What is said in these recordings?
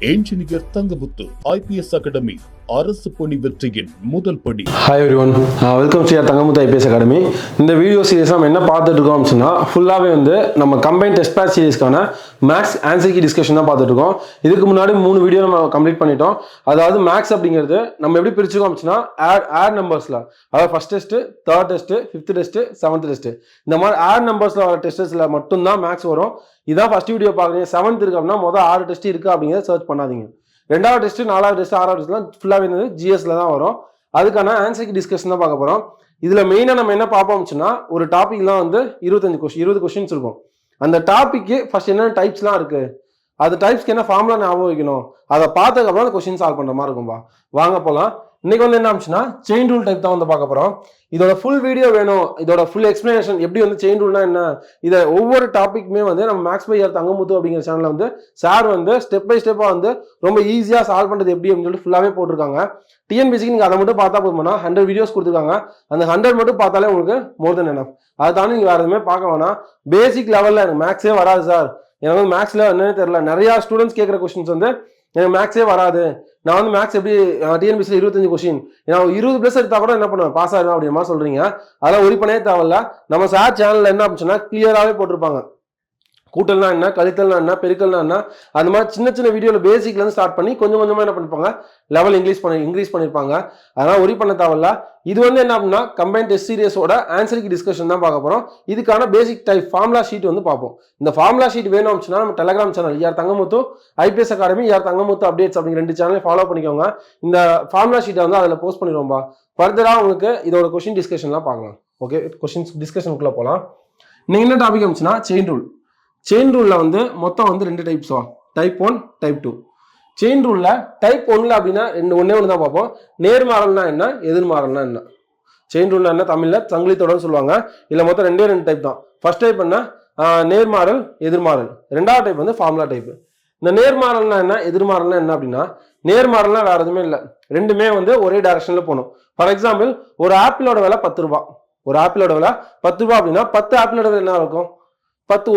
Engineer Thangamuthu IPS academy அரசு பணி வெற்றியின் முதல் படி. Hi everyone, welcome to Thangamuthu IPS academy. இந்த வீடியோ சீரிஸ் நம்ம என்ன பார்த்துட்டு இருக்கோம் அப்படின்னா, ஃபுல்லாகவே வந்து நம்ம கம்பைன் டெஸ்ட் பேட்ச் சீரிஸ்க்கான மேக்ஸ் ஆன்சர் கீ டிஸ்கஷன் தான் பார்த்துட்டு இருக்கோம். இதுக்கு முன்னாடி 3 வீடியோ நம்ம கம்ப்ளீட் பண்ணிட்டோம். அதாவது மேக்ஸ் அப்படிங்கிறது நம்ம எப்படி பிரிச்சுக்கோம் அப்படின்னா, ஆட் நம்பர்ஸ்ல, அதாவது first test, third test, 5th test, 7th test, இந்த மாதிரி ஆட் நம்பர்ஸ்ல வர டெஸ்ட்ல மட்டும்தான் மேக்ஸ் வரும். இதான் ஃபர்ஸ்ட் வீடியோ பார்க்குறீங்க. 7th இருக்கு அப்படின்னா மொதல் 6 டெஸ்ட் இருக்கு அப்படிங்கிறத சர்ச் பண்ணாதீங்க. 2வது டெஸ்ட், 4வது டெஸ்ட், 6வது டெஸ்ட்லாம் ஃபுல்லாகவே வந்து ஜிஎஸ்ல தான் வரும். அதுக்கான ஆன்சர் டிஸ்கஷன் தான் பார்க்க போகிறோம். இதில் மெயினாக நம்ம என்ன பார்ப்போம்னா, ஒரு டாபிக்லாம் வந்து 20 கொஸ்டின்ஸ் இருக்கும். அந்த டாபிக்கு ஃபர்ஸ்ட் என்னென்ன டைப்ஸ்லாம் இருக்கு, அது டைப்ஸ்க்கு என்ன ஃபார்முலா ஞாபகம் வைக்கணும், அதை பார்த்ததுக்கப்புறம் அந்த கொஸ்டின் சால்வ் பண்ணுற மாதிரி இருக்கும்பா. வாங்க போகலாம். இன்னைக்கு வந்து என்ன ஆச்சுன்னா, செயின் ரூல் டைப் தான் வந்து பார்க்க போகிறோம். இதோட ஃபுல் வீடியோ வேணும், இதோட ஃபுல் எக்ஸ்பிளனேஷன் எப்படி வந்து செயின் ரூல்னா என்ன, இதை ஒவ்வொரு டாபிக்குமே வந்து நம்ம மேக்ஸ் பை ஆர் தங்கமுத்து அப்படிங்கிற சேனலில் வந்து சார் வந்து ஸ்டெப் பை ஸ்டெப்பாக வந்து ரொம்ப ஈஸியாக சால்வ் பண்ணுறது எப்படி அப்படின்னு சொல்லிட்டு ஃபுல்லாகவே போட்டிருக்காங்க. டிஎன்பிசிக்கு நீங்கள் அதை மட்டும் பார்த்தா போதுமானா 100 வீடியோஸ் கொடுத்துருக்காங்க. அந்த 100 மட்டும் பார்த்தாலே உங்களுக்கு மோர் தென் எனஃப். அதை தாண்டி நீங்கள் வேறு எதுவுமே பார்க்க வேணாம். பேசிக் லெவலில் எனக்கு மேக்ஸே வராது சார், எனக்கு வந்து மேக்ஸில் என்னன்னு தெரியல, நிறையா ஸ்டூடெண்ட்ஸ் கேட்குற கொஸ்டின்ஸ் வந்து எனக்கு மேக்ஸே வராது, நான் வந்து மேக்ஸ் எப்படி டிஎன்பிசியில் 25 கொஸ்டின், நான் 20+ எடுத்தா கூட என்ன பண்ணுவேன், பாஸ் ஆகிடும் அப்படின்ற மாதிரி சொல்றீங்க. அதெல்லாம் ஒரி பண்ணவே தேவையில்ல. நம்ம சார் சேனல்ல என்ன அப்படின்னா கிளியராகவே போட்டிருப்பாங்க. கூட்டல்னா என்ன, கழித்தல்னா என்ன, பெருக்கல்னா என்ன, அந்த மாதிரி சின்ன சின்ன வீடியோவில் பேசிக்லேருந்து ஸ்டார்ட் பண்ணி கொஞ்சம் கொஞ்சமாக என்ன பண்ணிருப்பாங்க, லெவல் இன்க்ரீஸ் பண்ணியிருப்பாங்க. அதெல்லாம் ஒரி பண்ண தேவையில்ல. இது வந்து என்ன அப்படின்னா கம்பைன் டெஸ்ட் சீரியஸோட ஆன்சருக்கு டிஸ்கஷன் தான் பார்க்க போகிறோம். இதுக்கான பேசிக் டைப் ஃபார்முலா ஷீட் வந்து பார்ப்போம். இந்த ஃபார்முலா ஷீட் வேணும் அப்படின்னா நம்ம டெலிகிராம் சேனல் யார் தங்கமுத்து ஐபிஎஸ் அகாடமி, யார் தங்கமுத்து அப்டேட்ஸ் அப்படிங்கிற 2 சேனலையும் ஃபாலோ பண்ணிக்கோங்க. இந்த ஃபார்முலா ஷீட்டை வந்து அதில் போஸ்ட் பண்ணிடுவோம்பா. ஃபர்தராக உங்களுக்கு இதோட கொஸ்டின் டிஸ்கஷன்லாம் பார்க்கலாம். ஓகே, கொஸ்டின்ஸ் டிஸ்கஷனுக்குள்ளே போகலாம். நீங்கள் என்ன டாபிக் அப்படின்னா செயின் ரூல். செயின் ரூல்ல வந்து மொத்தம் வந்து 2 டைப்ஸ், டைப் 1, டைப் 2. செயின் ரூல்ல டைப் 1ல அப்படின்னா ஒன்னே ஒன்று தான் பார்ப்போம். நேர்மாறல்னா என்ன, எதிர்மாறல்னா என்ன. செயின் ரூல்னா என்ன, தமிழ்ல சங்கிலி தொடர்னு சொல்லுவாங்க. இல்ல மொத்தம் 2 டைப் தான். ஃபர்ஸ்ட் டைப் என்ன, நேர்மாறல், எதிர்மாறல். 2வது டைப் வந்து ஃபார்முலா டைப். இந்த நேர்மாறல்னா என்ன, எதிர்மாறல்னா என்ன அப்படின்னா, நேர்மாறல்னா வேற எதுவுமே இல்லை, ரெண்டுமே வந்து ஒரே டைரக்ஷன்ல போகணும். ஃபார் எக்ஸாம்பிள், ஒரு ஆப்பிளோட விலை 10 ரூபாய், ஒரு ஆப்பிளோட விலை 10 ரூபாய் அப்படின்னா 10 ஆப்பிளோட விலை என்ன இருக்கும்,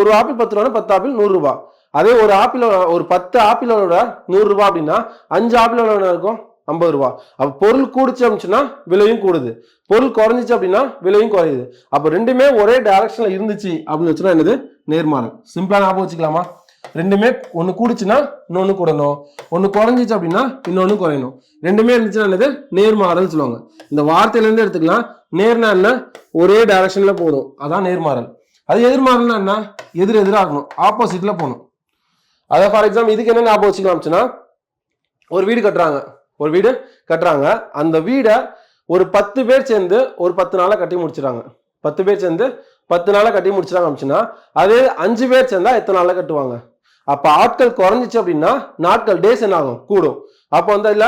ஒரு ஆப்பிள் 10 ரூபா, 10 ஆப்பிள் 100 ரூபாய். அதே ஒரு ஆப்பிளோட, ஒரு 10 ஆப்பிளோட 100 ரூபாய் அப்படின்னா 5 ஆப்பிளோட என்ன இருக்கும், 50 ரூபாய். அப்ப பொருள் கூடுச்சு அப்படின்னா விலையும் கூடுது, பொருள் குறைஞ்சிச்சு அப்படின்னா விலையும் குறையுது. அப்ப ரெண்டுமே ஒரே டைரக்ஷன்ல இருந்துச்சு அப்படின்னு வச்சுன்னா என்னது, நேர்மாறல். சிம்பிளா ஞாபகம் வச்சுக்கலாமா, ரெண்டுமே ஒன்னு கூடுச்சுன்னா இன்னொன்னு கூடணும், ஒன்னு குறைஞ்சிச்சு அப்படின்னா இன்னொன்னு குறையணும். ரெண்டுமே இருந்துச்சுன்னா என்னது, நேர்மாறல் சொல்லுவாங்க. இந்த வார்த்தையில இருந்து எடுத்துக்கலாம். நேர்னா என்ன, ஒரே டைரக்ஷன்ல போதும், அதான் நேர்மாறல். அது எதிர்மாறல்னா என்ன, எதிராகணும், ஆப்போசிட்ல போகணும். அதாவது ஃபார் எக்ஸாம்பிள் இதுக்கு என்ன ஞாபகம் வச்சுக்கலாம், ஒரு வீடு கட்டுறாங்க. அந்த வீடை ஒரு 10 பேர் சேர்ந்து ஒரு 10 நாளா கட்டி முடிச்சிடறாங்க. 10 பேர் சேர்ந்து 10 நாளா கட்டி முடிச்சிடறாங்க அப்படின்னா, அதே 5 பேர் சேர்ந்தா எத்தனை நாளா கட்டுவாங்க. அப்ப ஆட்கள் குறைஞ்சிச்சு அப்படின்னா நாட்கள், டேஸ் என்ன ஆகும், கூடும். அப்போ வந்து இல்ல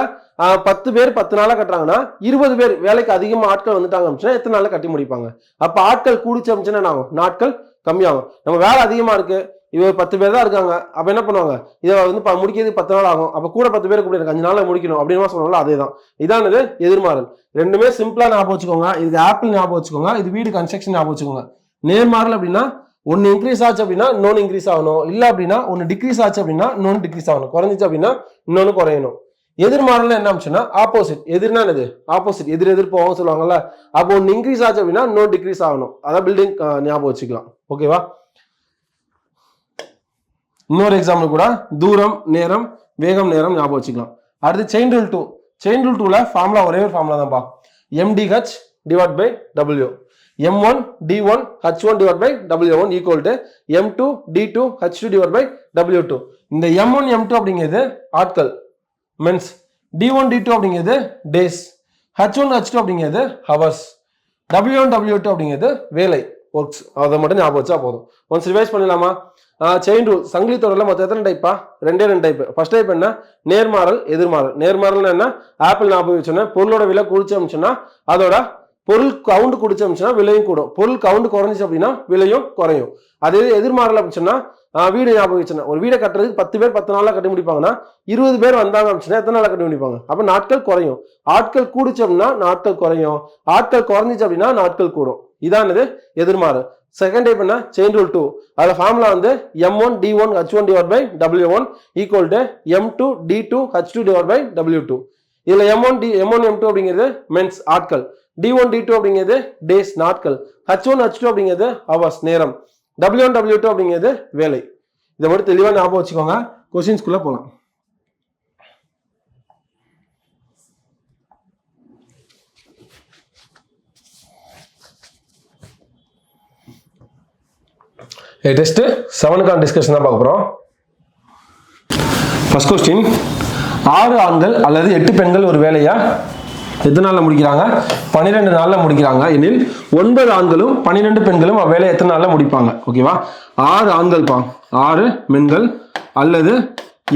10 பேர் 10 நாளா கட்டுறாங்கன்னா 20 பேர் வேலைக்கு அதிகமா ஆட்கள் வந்துட்டாங்க அப்படின்னா எத்தனை நாள்ல கட்டி முடிப்பாங்க. அப்ப ஆட்கள் கூடிச்சு அப்படின்னா என்ன ஆகும், நாட்கள் கம்மியாகும். நம்ம வேலை அதிகமா இருக்கு, இவ 10 பேர் தான் இருக்காங்க, அப்ப என்ன பண்ணுவாங்க, இதை வந்து முடிக்கிறதுக்கு 10 நாள் ஆகும், அப்ப கூட 10 பேர் கூட 5 நாள்ல முடிக்கணும் அப்படின்னு சொல்லுவாங்க. அதேதான், இதானது எதிர்மாறல். ரெண்டுமே சிம்பிளா ஞாபகம் வச்சுக்கோங்க. இதுக்கு ஆப்பிள் ஞாபகம் வச்சுக்கோங்க, இது வீடு கன்ஸ்ட்ரக்ஷன் ஞாபகம் வச்சுக்கோங்க. நேர்மாறல் அப்படின்னா ஒன்னு இன்க்ரீஸ் ஆச்சு அப்படின்னா இன்னொன்னு இன்க்ரீஸ் ஆகணும், இல்ல அப்படின்னா ஒன்னு டிக்ரீஸ் ஆச்சு அப்படின்னா இன்னொன்னு டிக்ரீஸ் ஆகணும், குறைஞ்சிச்சு அப்படின்னா இன்னொன்னு குறையணும். எதிர்மாறல் என்ன ஆச்சுன்னா ஆப்போசிட். எதிர்னா என்னது, ஆப்போசிட், எதிர் போவாங்க சொல்லுவாங்கல்ல. அப்போ ஒன்னு இன்க்ரீஸ் ஆச்சு அப்படின்னா இன்னொரு டிக்ரீஸ் ஆகணும், அதான் பில்டிங் ஞாபகம் வச்சுக்கலாம். ஓகேவா. இன்னொரு எக்ஸாம்பிள் கூட தூரம், நேரம், வேகம், நேரம் ஞாபகம் வச்சுக்கலாம். அடுத்து செயின் ரூல் 2. செயின் ரூல் 2ல ஃபார்முலா ஒரே ஒரு ஃபார்முலா தான்ப்பா, MDH divide by W. M1 D1 H1 divide by W1 equal to M2 D2 H2 divide by W2. இந்த M1 M2 அப்படிங்கிறது ஆட்கள், மென்ஸ். D1 D2 அப்படிங்கிறது டேஸ், H1 H2 அப்படிங்கிறது hours, W1 W2 அப்படிங்கிறது வேலை, ஒர்க்ஸ். அதை மட்டும் ஞாபகம் வச்சா போதும். ஒன்ஸ் ரிவைஸ் பண்ணலாமா. செயின் ரூல் சங்கிலி தொடரில் மொத்தம் எத்தனை டைப்பா, 2 டைப். ஃபர்ஸ்ட் டைப் என்ன, நேர்மாறல், எதிர்மாறல். நேர்மாறல் என்ன, ஆப்பிள் ஞாபகம் வச்சோன்னா பொருளோட விலை குடிச்சு அமைச்சுன்னா அதோட பொருள் கவுண்ட் குடிச்சு அமைச்சுன்னா விலையும் கூடும், பொருள் கவுண்ட் குறைஞ்சிச்சு அப்படின்னா விலையும் குறையும். அதே எதிர்மாறல் அப்படின்னா வீடு ஞாபகம் வச்சுன்னா, ஒரு வீடை கட்டுறதுக்கு 10 பேர் 10 நாளா கட்டி முடிப்பாங்கன்னா 20 பேர் வந்தாங்க அப்படின்னா எத்தனை நாளா கட்டி முடிப்பாங்க. அப்ப நாட்கள் குறையும். ஆட்கள் கூடிச்சு அப்படின்னா நாட்கள் குறையும், ஆட்கள் குறைஞ்சிச்சு அப்படின்னா நாட்கள் கூடும். இதானது எதிர்மாறு. செகண்ட் டைப் என்ன, செயின் ரூல் 2. அதுல ஃபார்முலா வந்து m1 d1 h1 divided by w1 equal to m2 d2 h2 divided by w2. இதுல m1 m2 அப்படிங்கிறது மென்ஸ் ஆட்கள், d1 d2 அப்படிங்கிறது டேஸ் நாட்கள், h1 h2 அப்படிங்கிறது ஹவர்ஸ் நேரம், w1 w2 அப்படிங்கிறது வேலை. இதை மட்டும் தெளிவா ஞாபகம் வச்சுக்கோங்க. கொஸ்டின்ஸ்குள்ள போலாம். டெஸ்ட் 7க்கான டிஸ்கஷன் தான் பார்க்க போறோம். ஃபர்ஸ்ட் கொஸ்டின், 6 ஆண்கள் அல்லது 8 பெண்கள் ஒரு வேலையா எத்தனை நாள்ல முடிக்கிறாங்க? 12 நாள்ல முடிக்கிறாங்க எனில் 9 ஆண்களும் 12 பெண்களும் அவ்வேலையை எத்தனை நாள்ல முடிப்பாங்க? ஓகேவா? 6 ஆண்கள் 6 பெண்கள் அல்லது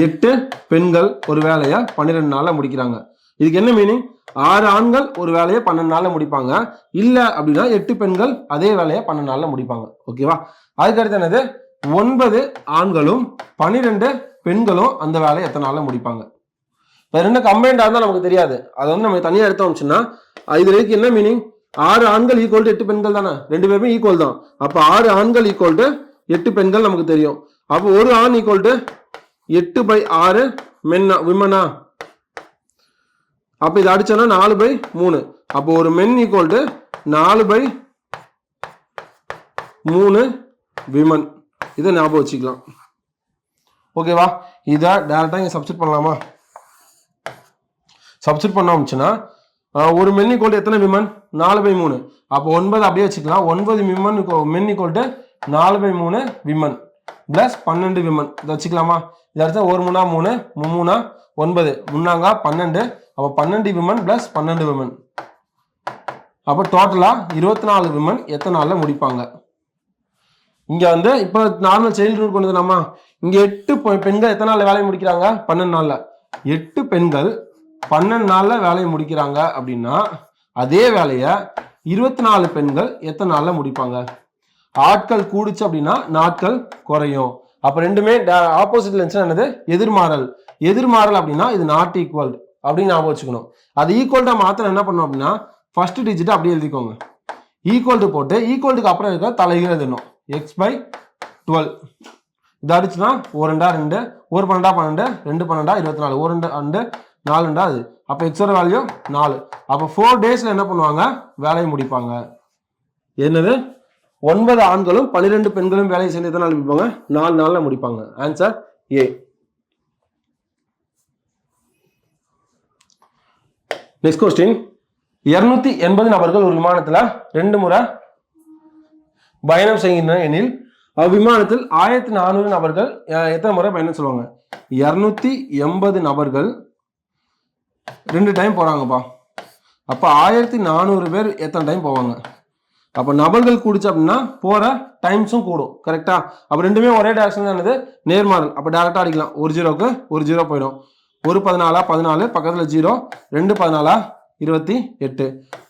8 பெண்கள் ஒரு வேலையை 12 நாள்ல முடிக்கிறாங்க. இதுக்கு என்ன மீனிங்? 6 ஆண்கள் ஒரு வேலையை 12 நாள்ல முடிப்பாங்க, இல்ல அப்படின்னா 8 பெண்கள் அதே வேலையை 12 நாள்ல முடிப்பாங்க. ஓகேவா? அதுக்கடுத்து என்னது, 9 ஆண்களும் 12 பெண்களும் அந்த வேலையை எத்தனை நாள்ல முடிப்பாங்க? இப்போ ரெண்டு கம்பைண்டா இருந்தால் நமக்கு தெரியாது, அதை வந்து நம்ம தனியாக எடுத்தோம்னா இதுல இருக்கு என்ன மீனிங்? 6 ஆண்கள் ஈக்குவல் டு 8 பெண்கள் தானே, 2 பேருமே ஈக்குவல் தான். அப்போ 6 ஆண்கள் ஈக்குவல் டு 8 பெண்கள் நமக்கு தெரியும். அப்போ ஒரு ஆண் ஈக்குவல் டு 8/6 விமனா. அப்போ இதை அடிச்சோன்னா 4/3. அப்போ ஒரு மென் ஈக்குவல் டு 4/3 விமன். இதை ஞாபகம் வச்சுக்கலாம். ஓகேவா? இதை டேரக்டா இங்க சப்ஸ்டிட் பண்ணலாமா? சப்ஸ்டிட் பண்ணோம்னா ஒரு மென் ஈக்குவல் டு எத்தனை விமன்? 4/3. அப்போ 9 அப்படியே வச்சுக்கலாம். 9 men equal to 4/3 women plus 12 women. இதை வச்சுக்கலாமா? இதை அடுத்த 1 3 3 3 9 முன்னாங்க 12. அப்போ 12 விமன் பிளஸ் 12 விமன். அப்போ டோட்டலா 24 விமன் எத்தனை நாள்ல முடிப்பாங்க? இங்க வந்து இப்போ நார்மல் சைல்டு ரூல் கொண்டு வந்தோமா, இங்க 8 பெண்கள் எத்தனை நாள்ல வேலையை முடிக்கிறாங்க? 12 நாள்ல. 8 பெண்கள் 12 நாள்ல வேலையை முடிக்கிறாங்க அப்படின்னா அதே வேலையை 24 பெண்கள் எத்தனை நாள்ல முடிப்பாங்க? ஆட்கள் கூடுச்சு அப்படின்னா நாட்கள் குறையும். அப்ப ரெண்டுமே ஆப்போசிட்ல இருந்துச்சுன்னா என்னது? எதிர்மாறல். எதிர்மாறல் அப்படின்னா இது நாட் ஈக்குவல் அப்படின்னு ஞாபகம் வச்சுக்கணும். அது ஈக்குவல்டா மாத்திரம் என்ன பண்ணும் அப்படின்னா ஃபர்ஸ்ட் டிஜிட் அப்படியே எழுதிக்கோங்க. ஈக்குவல் டு போட்டு ஈக்குவல்டுக்கு அப்புறம் இருக்க தலைகீழ எழுதணும். x/12. இது அடிச்சுன்னா 1 2 2 1 12 12 2 12 24 1 2 4 அது. அப்போ எக்ஸோட வேல்யூ 4. அப்போ 4 டேஸ்ல என்ன பண்ணுவாங்க? வேலையை முடிப்பாங்க. என்னது? 9 ஆண்களும் 12 பெண்களும் வேலையை சேர்ந்து எத்தனை நாள் முடிப்பாங்க? 4 நாள்ல முடிப்பாங்க. Answer A. நெக்ஸ்ட் கொஸ்டின், 280 நபர்கள் ஒரு விமானத்துல 2 முறை பயணம் செய்கின்றனர் எனில் அவ்விமானத்தில் 1400 நபர்கள் எத்தனை முறை பயணம் சொல்லுவாங்க? 280 நபர்கள் 2 டைம் போறாங்கப்பா. அப்ப 1400 பேர் எத்தனை டைம் போவாங்க? அப்ப நபர்கள் கூடுச்சு அப்படின்னா போற டைம்ஸும் கூடும். கரெக்டா? அப்ப ரெண்டுமே ஒரே டைரக்ஷன் தானது, நேர்மாறல். அப்ப டைரக்டா அடிக்கலாம். ஒரு 0க்கு ஒரு 0 போயிடும். 1 14 14 பக்கத்துல 0 2 14 28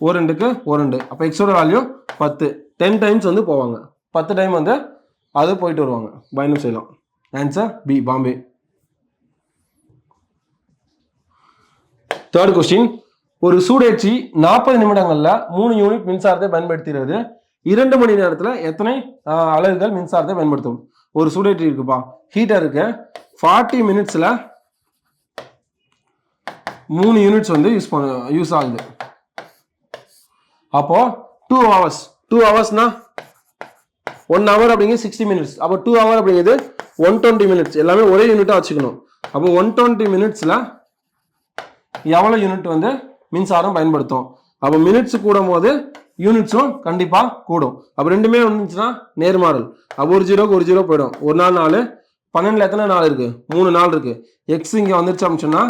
ஒரு 2க்கு ஒரு 2. அப்ப எக்ஸோட வேல்யூ 10. 10 டைம்ஸ் வந்து போவாங்க. 10 டைம் வந்து அது போயிட்டு வருவாங்க, பயணம் செய்யலாம். Answer B, Bombay. Third question, ஒரு சூடேற்றி 40 நிமிடங்கள்ல 3 யூனிட் மின்சாரத்தை பயன்படுத்துகிறது. 2 மணி நேரத்துல எத்தனை அலகுகள் மின்சாரத்தை பயன்படுத்தும்? ஒரு சூடேற்றி இருக்குப்பா, ஹீட்டர் இருக்கு. 40 மினிட்ஸ்ல 3 யூனிட்ஸ் வந்து யூஸ் ஆகுது. அப்போ 2 ஹவர்ஸ். 2 ஹவர்ஸ்னா 1 ஹவர் அப்படிங்கிறது 60 மினிட்ஸ். அப்போ 2 ஹவர் அப்படிங்கிறது 120 மினிட்ஸ். எல்லாமே ஒரே யூனிட்டா வச்சுக்கணும். அப்போ 120 மினிட்ஸ்ல எவ்வளவு யூனிட் வந்து மின்சாரம் பயன்படுத்தும்? அப்போ மினிட்ஸ் கூடும் போது யூனிட்ஸும் கண்டிப்பா கூடும். அப்போ ரெண்டுமே வந்துச்சுன்னா நேர்மாறல். அப்போ ஒரு 0க்கு ஒரு 0 போயிடும். ஒரு நாள் 4 12ல எத்தனை நாள் இருக்கு? 3 நாள் இருக்கு. எக்ஸ் இங்க வந்துருச்சு அப்படின்னா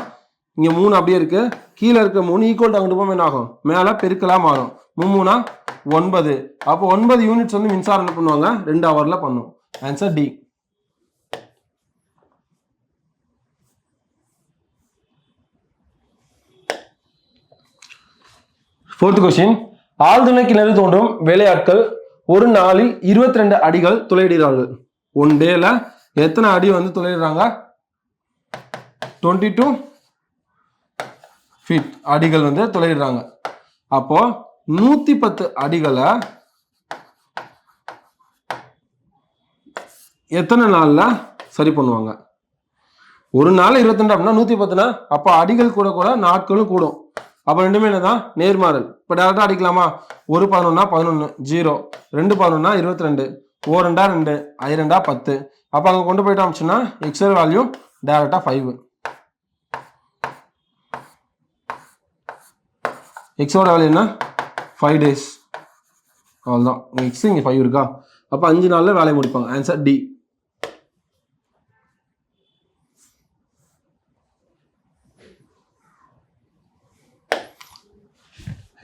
இங்க 3 அப்படியே இருக்கு. கீழே இருக்க 3 ஈக்குவல் அங்கிட்டு போகும் என்ன ஆகும்? மேல பெருக்கலா மாறும். 3 9. அப்போ 9 யூனிட்ஸ் வந்து மின்சாரம் என்ன பண்ணுவாங்க? 2 ஹவர்ல பண்ணும். Answer D. ஃபோர்த் கொஸ்டின், ஆழ்துளை கிணறு தோண்டும் வேலையாட்கள் ஒரு நாளில் 22 அடிகள் துளையிடுகிறார்கள். ஒன் டேல எத்தனை அடி வந்து துளையிடுறாங்க? 22 ஃபீட் அடிகள் வந்து துளையிடுறாங்க. அப்போ 110 அடிகளை எத்தனை நாளில் சரி பண்ணுவாங்க? ஒரு நாள் 22 அப்படின்னா 110னா அப்போ அடிகள் கூட கூட நாட்களும் கூடும். அப்போ ரெண்டுமே என்னதான் நேர்மாறல். இப்போ டேரெக்டாக அடிக்கலாமா? 1 11 11 0 2 11 22 2 2 5 10. அப்போ அங்கே கொண்டு போயிட்டோம்னா எக்ஸல் வேல்யூ டேரெக்டாக 5. எக்ஸோட வேல்யூ என்ன? 5 days. அவ்வளோதான். எக்ஸ் இங்கே 5 இருக்கா? அப்போ 5 நாளில் வேலையை முடிப்பாங்க. Answer D.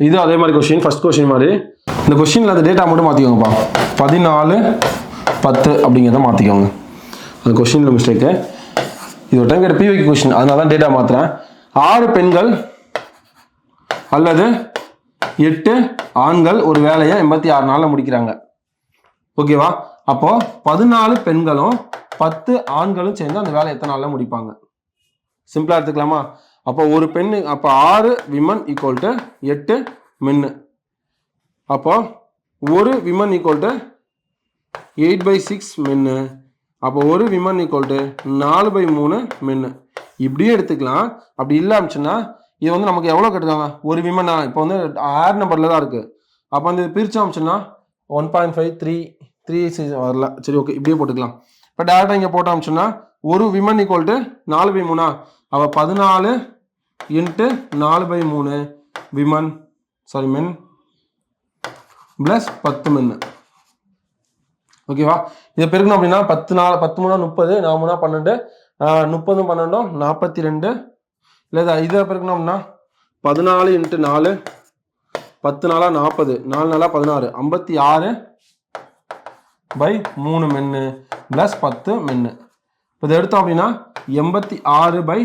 இது அதே மாதிரி கொஸ்டின், ஃபர்ஸ்ட் கொஸ்டின் மாதிரி. இந்த கொஸ்டினில் அந்த டேட்டா மட்டும் மாற்றிக்கோங்கப்பா. 14 10 அப்படிங்கிறத மாற்றிக்கோங்க. அந்த கொஸ்டினில் மிஸ்டேக்கு. இது ஒரு டைம் கேட்ட பிவிக்கு கொஸ்டின், அதனால தான் டேட்டா மாற்றுறேன். 6 பெண்கள் அல்லது 8 ஆண்கள் ஒரு வேலையை 86 நாளில் முடிக்கிறாங்க. ஓகேவா? அப்போ 14 பெண்களும் 10 ஆண்களும் சேர்ந்து அந்த வேலையை எத்தனை நாளில் முடிப்பாங்க? சிம்பிளா எடுத்துக்கலாமா? அப்போ ஒரு பெண்ணு, அப்போ 6 விமன் ஈக்குவல் டு 8 மென்னு. அப்போ ஒரு விமன் ஈக்குவல் டு 8/6 மென்னு. அப்போ ஒரு விமன் ஈக்குவல் டு 4/3 மென்னு. இப்படியே எடுத்துக்கலாம். அப்படி இல்லை அப்படின்னா இது வந்து நமக்கு எவ்வளோ கேட்டுருக்காங்க? ஒரு விமனா இப்போ வந்து ஆர் நம்பரில் தான் இருக்குது. அப்போ வந்து பிரித்தோம் அப்படின்னா 1.5 3 வரல. சரி, ஓகே, இப்படியே போட்டுக்கலாம். இப்போ டேரெக்டாக இங்கே போட்டோம் அப்படின்னா ஒரு விமன் ஈக்குவல் டு 4/3. அப்போ 14 × 4/3 விமன், சாரி மென் ப்ளஸ் 10 மென்னு. ஓகேவா? இதை பெருக்கணும் அப்படின்னா 10 3 30, 4 3 12, 30 12 42. இல்லை இதை பெருக்கணும்னா 14 × 4 10 4 40 4 4 16 56/3 மென்னு ப்ளஸ் 10 மென்னு. இப்போ இதை எடுத்தோம் அப்படின்னா 86/3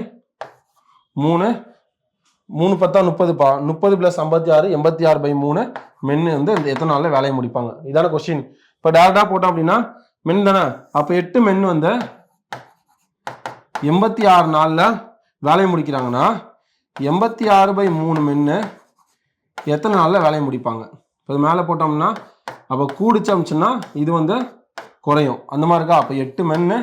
3 10 30பா. 30 + 56 86/3 மென்னு வந்து எத்தனை நாளில் வேலையை முடிப்பாங்க? இதான கொஸ்டின். இப்போ டேரெக்டாக போட்டோம் அப்படின்னா மென் தானே. அப்போ 8 மென் வந்து 86 நாளில் வேலையை முடிக்கிறாங்கன்னா 86/3 மென்னு எத்தனை நாளில் வேலையை முடிப்பாங்க? இப்போ மேலே போட்டோம்னா அப்போ கூடிச்சோம்னா இது வந்து குறையும், அந்த மாதிரி இருக்கா? அப்போ 8 மென்னு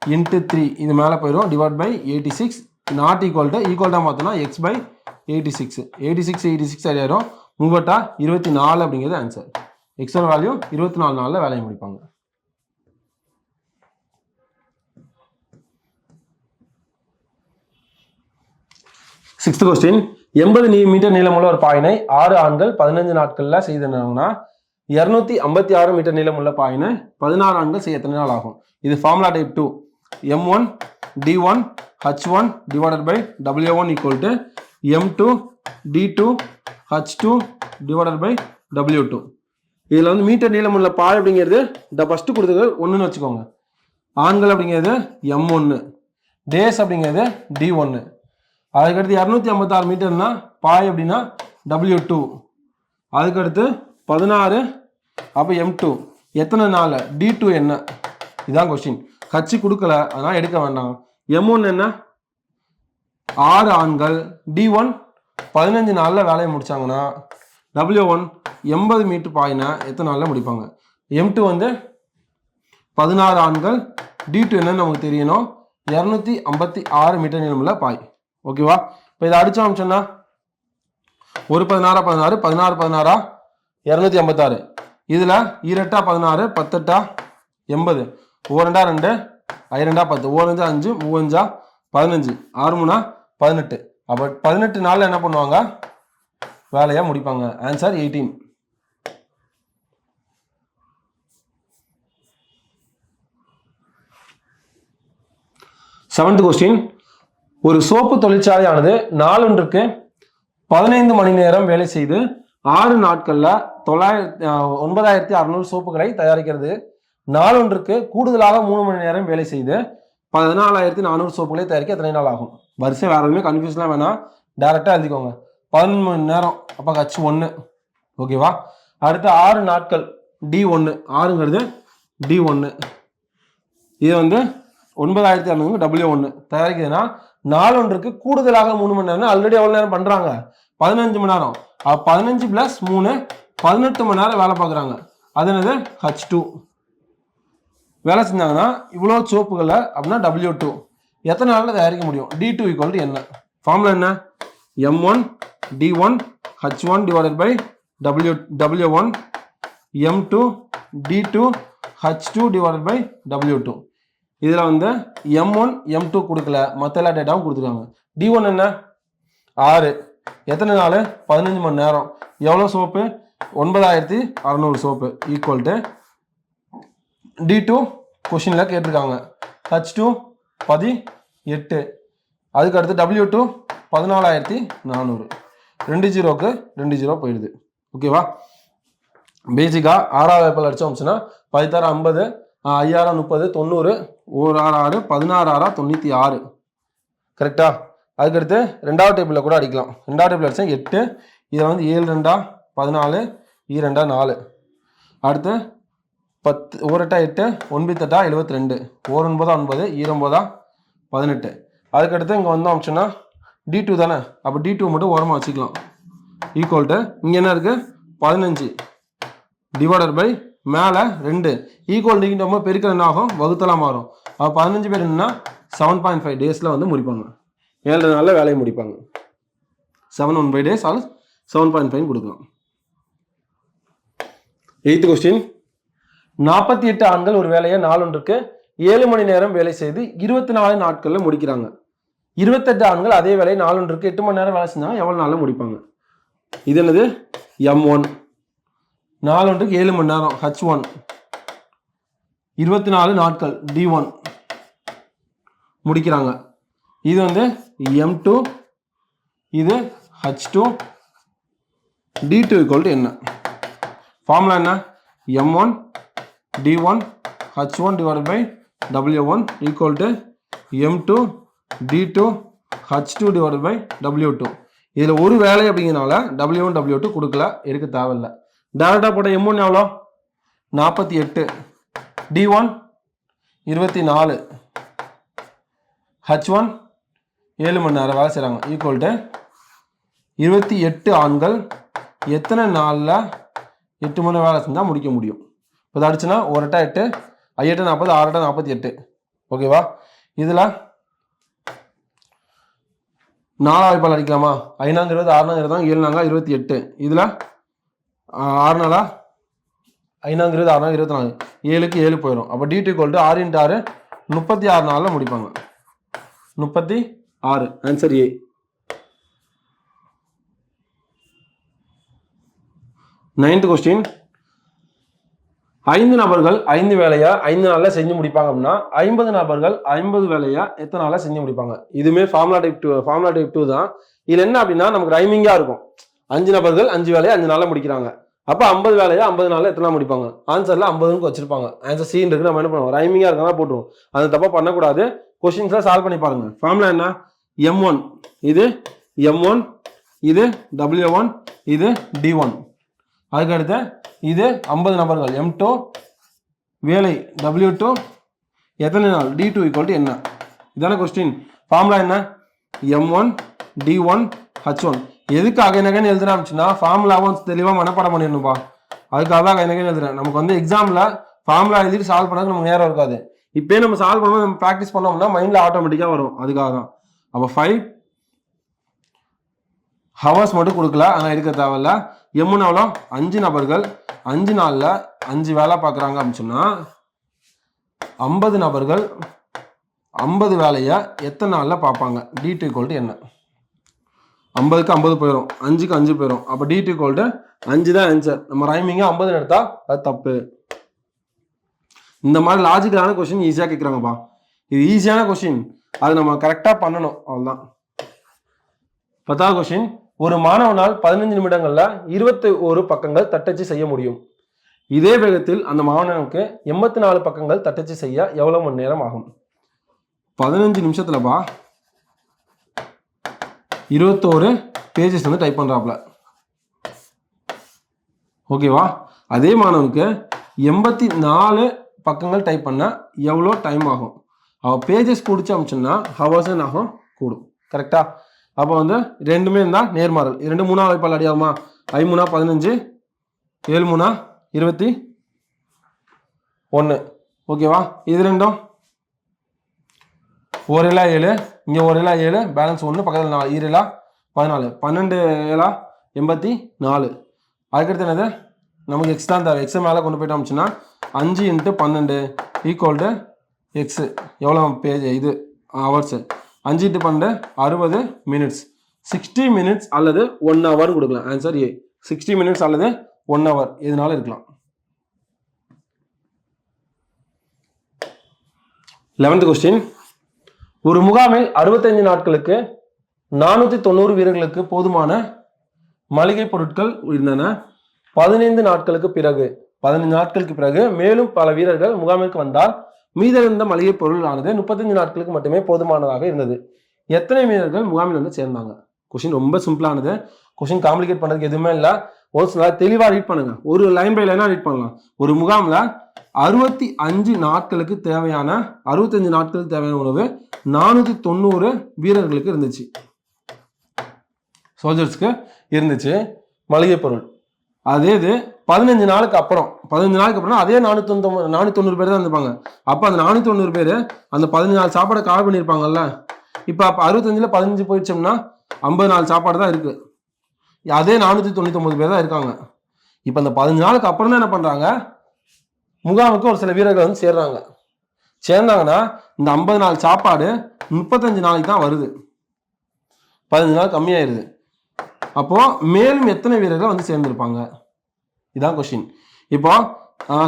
× 3 இது மேலே போயிடும், /86 நாட் ஈக்குவல்டாக பார்த்தோன்னா x/86. 86 சரியாயிரும். 3/24 அப்படிங்கிறது ஆன்சர். எக்ஸல் வேல்யூ 24 நாளில் வேலையை முடிப்பாங்க. Sixth question. 80 மீட்டர் நீளமுள்ள ஒரு பாயினை 6 ஆண்கள் 15 நாட்களில் செய்திருந்தாங்கன்னா 256 மீட்டர் நீளமுள்ள பாயினை 16 ஆண்கள் செய்ய எத்தனை நாள் ஆகும்? இது formula type 2. M1 D1 H1 / W1 = M2 D2 H2 / W2. இதில் வந்து மீட்டர் நீளமுள்ள பாய் அப்படிங்கிறது ஃபர்ஸ்ட் கொடுத்தது 1ன்னு வச்சுக்கோங்க. ஆண்கள் அப்படிங்கிறது M1, டேஸ் அப்படிங்கிறது D1. அதுக்கடுத்து 256 மீட்டர்னா பாய் அப்படின்னா W2. அதுக்கடுத்து 16, அப்போ M2 எத்தனை நாள்? D2 என்ன? இதுதான் கொஸ்டின். கட்சி கொடுக்கல, அதனால் எடுக்க வேண்டாம். M1 என்ன? 6 ஆண்கள், D1 15 நாளில் வேலையை முடிச்சாங்கன்னா W1 80 மீட்டர் பாயினா எத்தனை நாளில் முடிப்பாங்க? M2 வந்து 16 ஆண்கள், D2 என்னன்னு நமக்கு தெரியணும், 256 மீட்டர் நீளமுள்ள பாய். ஓகேவா? இப்போ இதை அடிச்சோம் சொன்னா 1 16 16 16 16 256. இதுல 2 16 10 80 1 2 5 10 1 5 5 15 6 3 18. அப்போ 18 நாள்ல என்ன பண்ணுவாங்க? வேலையை முடிப்பாங்க. ஆன்சர் 18. Seventh question. ஒரு சோப்பு தொழிற்சாலையானது நாளொன்றுக்கு 15 மணி நேரம் வேலை செய்து 6 நாட்கள்ல 9600 சோப்புகளை தயாரிக்கிறது. நாளொன்றுக்கு கூடுதலாக 3 மணி நேரம் வேலை செய்து 14400 சோப்புகளை தயாரிக்க எத்தனை நாள் ஆகும்? வரிசை வேற எதுவுமே கன்ஃபியூஸ்லாம் வேணாம், டைரக்டா எழுதிக்கோங்க. 11 மணி நேரம், அப்போ H1. ஓகேவா? அடுத்து 6 நாட்கள், D1. 6ங்கிறது D1. இது வந்து 9600 W1 தயாரிக்குதுன்னா நாளொன்றுக்கு கூடுதலாக 3 மணி நேரம். ஆல்ரெடி எவ்வளவு நேரம் பண்றாங்க? 15 மணி நேரம். 15 + 3 18 மணி நேரம் வேலை பார்க்குறாங்க. அது என்னது? H2. வேலை செஞ்சாங்கன்னா இவ்வளோ சோப்புகளை அப்படின்னா W2 எத்தனை நாளில் தயாரிக்க முடியும்? D2 ஈக்குவல் டு என்ன? ஃபார்முலா என்ன? M1 D1 H1 divided by W1 M2 D2 H2 divided by W2. இதில் வந்து M1 M2 கொடுக்கல, மற்ற எல்லா டேட்டாவும் கொடுத்துருக்காங்க. D1 என்ன? 6. எத்தனை நாள்? 15 மணி நேரம். எவ்வளோ soap? 9600 soap equal to D2 கொஷினில் கேட்டிருக்காங்க. H2 18. அதுக்கு அடுத்து W2 14400. 2 ஜீரோக்கு 2 ஜீரோ போயிடுது. ஓகேவா? பேசிக்காக 6வது வாய்ப்பால் அடித்தோம்னா 16 50 5 30 90 1 6 16 96. கரெக்டா? அதுக்கடுத்து 2வது டேபிளில் கூட அடிக்கலாம். 2வது டேபிள் அடித்தா 8. இதில் வந்து 7 2 14 2 4. அடுத்து 10 1 8 9 8 72 1 9 9 9 18. அதுக்கடுத்து இங்கே வந்தோம் ஆப்ஷன்னா D2 தானே, அப்போ D2 மட்டும் ஓரமாக வச்சுக்கலாம். ஈக்குவல் டு இங்கே என்ன இருக்குது? 15 டிவைடட் பை மேலே 2 ஈக்குவல் நீக்கிட்டோம் பெருக்கிற என்ன ஆகும்? வகுத்தலாம் மாறும். அப்போ 15 பேர் என்னன்னா 7.5 டேஸில் வந்து முடிப்பாங்க. 7 நாளில் வேலையை முடிப்பாங்க. 715 days ஆல் 7.5 கொடுக்கலாம். 8th question. 48 ஆண்கள் ஒரு வேலையை நாளொன்றுக்கு 7 மணி நேரம் வேலை செய்து 24 நாட்களில் முடிக்கிறாங்க. 28 ஆண்கள் அதே வேலையை நாளொன்றுக்கு 8 மணி நேரம் வேலை செஞ்சாங்க, எவ்வளோ நாளில் முடிப்பாங்க? இது என்னது? M1. நாளொன்றுக்கு 7 மணி நேரம் H1. 24 நாட்கள் D1 முடிக்கிறாங்க. இது வந்து M2, இது H2, D2 ஈக்குவல் டு என்ன? ஃபார்முலா என்ன? M1 D1 H1 divided by W1 equal to M2 D2 H2 divided by W2. இதில் ஒரு வேலை அப்படிங்கிறனால W1 W2 கொடுக்கல, எடுக்க தேவையில்லை. டேரெக்டாக போட்ட M1 எவ்வளோ? 48. D1 24. H1 7 மணி நேரம் வேலை செய்கிறாங்க ஈக்குவல் டு 28 ஆண்கள் எத்தனை நாளில் 8 மணி நேரம் வேலை செஞ்சால் முடிக்க முடியும்? இப்போ அடிச்சுன்னா 1 8 5 8 40 6 8 48. ஓகேவா? இதில் 4வது வாய்ப்பால் அடிக்கலாமா? 5 20 6 20 7 28. இதில் 6 4 5 20 6 24 7க்கு 7 போயிடும். அப்போ D2 ஈக்குவல் டு 6 × 6 36 நாளில் முடிப்பாங்க. 36. Answer A. 9th question. 5 நபர்கள் 5 வேலையை 5 நாளில் செஞ்சு முடிப்பாங்க அப்படின்னா 50 நபர்கள் 50 வேலையை எத்தனை நாளில் செஞ்சு முடிப்பாங்க? இதுவுமே ஃபார்முலா டைப் 2 தான். இதில் என்ன அப்படின்னா நமக்கு ரைமிங்காக இருக்கும். 5 நபர்கள் 5 வேலையை 5 நாளில் முடிக்கிறாங்க. அப்போ 50 வேலையை 50 நாளில் எத்தனை நாள் முடிப்பாங்க? ஆன்சரில் 50க்கு வச்சிருப்பாங்க. ஆன்சர் C இருக்கு. நம்ம என்ன பண்ணுவோம்? ரைமிங்காக இருக்கா போட்டுருவோம். அது தப்பாக பண்ணக்கூடாது. கொஸ்டின்ஸில் சால்வ் பண்ணி பாருங்க. ஃபார்முலா என்ன? M1 இது M1, இது W1, இது D1. அதுக்கடுத்து இது 50 நபர்கள் M2 வேலை W2 எத்தனை நாள்? D2 ஈக்குவல் டு என்ன? இதான கொஸ்டின். ஃபார்முலா என்ன? M1 D1 H1. எதுக்கு அகைன் எழுதுற ஆரம்பிச்சுன்னா ஃபார்முலாவும் தெளிவாக மனப்பாடம் பண்ணிடணும்பா. அதுக்காக தான் அகைன் எழுதுறேன். நமக்கு வந்து எக்ஸாமில் ஃபார்முலா எழுதிட்டு சால்வ் பண்ணாக்க நமக்கு நேரம் இருக்காது. இப்போயே நம்ம சால்வ் பண்ணும்போது நம்ம ப்ராக்டிஸ் பண்ணோம்னா மைண்டில் ஆட்டோமேட்டிக்காக வரும். அதுக்காக தான். அப்போ 5 ஹவர்ஸ் மட்டும் கொடுக்கல, ஆனால் எடுக்க தேவையில்ல. M1 எவ்வளோ? 5 நபர்கள் 5 நாளில் 5 வேலை பார்க்குறாங்க அப்படின்னு சொன்னால் 50 நபர்கள் 50 வேலையை எத்தனை நாளில் பார்ப்பாங்க? D2 ஈக்குவல் டு என்ன? 50க்கு 50 போயிடும், 5க்கு 5 போயிடும். அப்போ D2 ஈக்குவல் டு 5 தான் ஆன்சர். நம்ம ரைமிங்காக 50 எடுத்தா அது தப்பு. இந்த மாதிரி லாஜிக்கலான கொஸ்டின் ஈஸியாக கேட்குறாங்கப்பா. இது ஈஸியான கொஸ்டின், அது நம்ம கரெக்டாக பண்ணணும், அவ்வளோதான். 10வது கொஸ்டின். ஒரு மாணவனால் 15 நிமிடங்களில் 21 பக்கங்கள் தட்டச்சு செய்ய முடியும். இதே வேகத்தில் அந்த மாணவனுக்கு 84 பக்கங்கள் தட்டச்சு செய்ய எவ்வளவு மணி நேரம் ஆகும்? 15 நிமிஷத்துலப்பா 21 பேஜஸ் வந்து டைப் பண்றாப்ல. ஓகேவா? அதே மாணவனுக்கு 84 பக்கங்கள் டைப் பண்ண எவ்வளோ டைம் ஆகும்? அவள் பேஜஸ் பிடிச்சி அமிச்சோம்னா ஹவர்ஸ் ஆகும் கூடும். கரெக்டா? அப்போ வந்து ரெண்டுமே இருந்தால் நேர்மாறல். 2 3 வாய்ப்பால் அடியாகுமா? 5 3 15 7 3 21 ஓகேவா? இது ரெண்டும் ஒரு இலா 7, இங்கே ஒரு இலா 7, பேலன்ஸ் 1, பக்கத்தில் 4, ஈரலா 14, 12 ஏலா 84. அதுக்கடுத்து என்னது, நமக்கு எக்ஸ் தான் தேவை. எக்ஸை மேலே கொண்டு போயிட்டோம்ச்சுன்னா 5 × 12 ஈக்குவல் டு எக்ஸு எவ்வளோ பேஜ் இது ஹவர்ஸு, 5 × 12 60 மினிட்ஸ். 60 மினிட்ஸ் அல்லது 1 ஹவர் கொடுக்கலாம். Answer A. 60 மினிட்ஸ் அல்லது 1 ஹவர் இதனால இருக்கலாம். 11th question. ஒரு முகாமில் 65 நாட்களுக்கு 490 வீரர்களுக்கு போதுமான மளிகை பொருட்கள் இருந்தன. 15 நாட்களுக்கு பிறகு மேலும் பல வீரர்கள் முகாமிற்கு வந்தால் மீதமிருந்த மளிகை பொருள் ஆனது 35 நாட்களுக்கு மட்டுமே போதுமானதாக இருந்தது. எத்தனை வீரர்கள் முகாமில் வந்து சேர்ந்தாங்க? கொஸ்டின் ரொம்ப சிம்பிளானது. கொஸ்டின் காம்ப்ளிகேட் பண்றதுக்கு எதுவுமே இல்லை. ஒரு சில தெளிவா ரீட் பண்ணுங்க. ஒரு லைன் பை லைனா ரீட் பண்ணலாம். ஒரு முகாம்ல 65 நாட்களுக்கு தேவையான உணவு 490 வீரர்களுக்கு இருந்துச்சு, சோல்ஜர்ஸ்க்கு இருந்துச்சு மளிகை பொருள். அதே இது 15 நாளுக்கு அப்புறம் அதே 490 பேர் தான் இருப்பாங்க. அப்போ அந்த 490 பேர் அந்த 15 நாள் சாப்பாடை கால் பண்ணியிருப்பாங்கல்ல. இப்போ 65ல் 15 போயிடுச்சோம்னா 50 நாள் சாப்பாடு தான் இருக்கு. அதே 499 பேர் தான் இருக்காங்க. இப்போ அந்த 15 நாளுக்கு அப்புறம் தான் என்ன பண்றாங்க, முகாமுக்கு ஒரு சில வீரர்கள் வந்து சேர்ந்தாங்கன்னா இந்த 50 நாள் சாப்பாடு 35 நாளைக்கு தான் வருது, 15 நாள் கம்மியாயிருது. அப்போ மேலும் எத்தனை வீரர்கள் வந்து சேர்ந்திருப்பாங்க? இதான் கொஸ்டின். இப்போ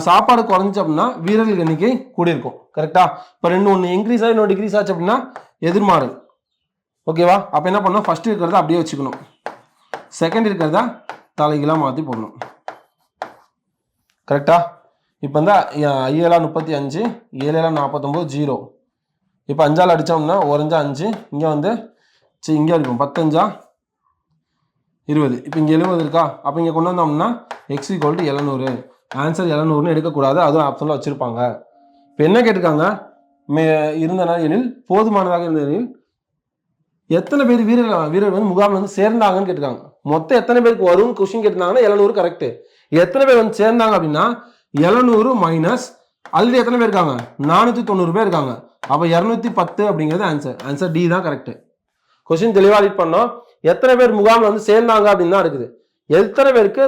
சாப்பாடு குறைஞ்சிச்சு அப்படின்னா வீரர்கள் எண்ணிக்கை கூடியிருக்கும். கரெக்டா? இப்போ ஒன்று இன்க்ரீஸ் ஆகி இன்னொரு டிக்ரீஸ் ஆச்சு அப்படின்னா எதிர்மாறல். ஓகேவா? அப்போ என்ன பண்ணணும், ஃபர்ஸ்ட் இருக்கிறத அப்படியே வச்சுக்கணும், செகண்ட் இருக்கிறத தலைகீழாக மாற்றி போடணும். கரெக்டா? இப்போ வந்து 7 35, 7 49, 0. இப்போ 5ஆல் அடித்தோம்னா 1 5, இங்கே வந்து இங்கே இருக்கும் 10 20. இப்போ இங்கே 70 இருக்கா? அப்போ இங்கே கொண்டு வந்தோம்னா x = 700. ஆன்சர் 700ன்னு எடுக்கக்கூடாது, அதுவும் ஆப்ஷனில் வச்சுருப்பாங்க. இப்போ என்ன கேட்டிருக்காங்க, இருந்தன எனில் போதுமானதாக இருந்த எனில் எத்தனை பேர் வீரர்கள் வந்து முகாமில் வந்து சேர்ந்தாங்கன்னு கேட்டிருக்காங்க. மொத்தம் எத்தனை பேருக்கு வரும்னு கொஸ்டின் கேட்டிருந்தாங்கன்னா 700 கரெக்டு. எத்தனை பேர் வந்து சேர்ந்தாங்க அப்படின்னா 700 மைனஸ் ஆல்ரெடி எத்தனை பேர் இருக்காங்க, 490 பேர் இருக்காங்க. அப்போ 210 அப்படிங்கிறது ஆன்சர் டி தான் கரெக்டு. கொஸ்டின் தெளிவாக ரீட் பண்ணோம். எத்தனை பேர் முகாமில் வந்து சேர்ந்தாங்க அப்படின்னு தான் இருக்குது. எத்தனை பேருக்கு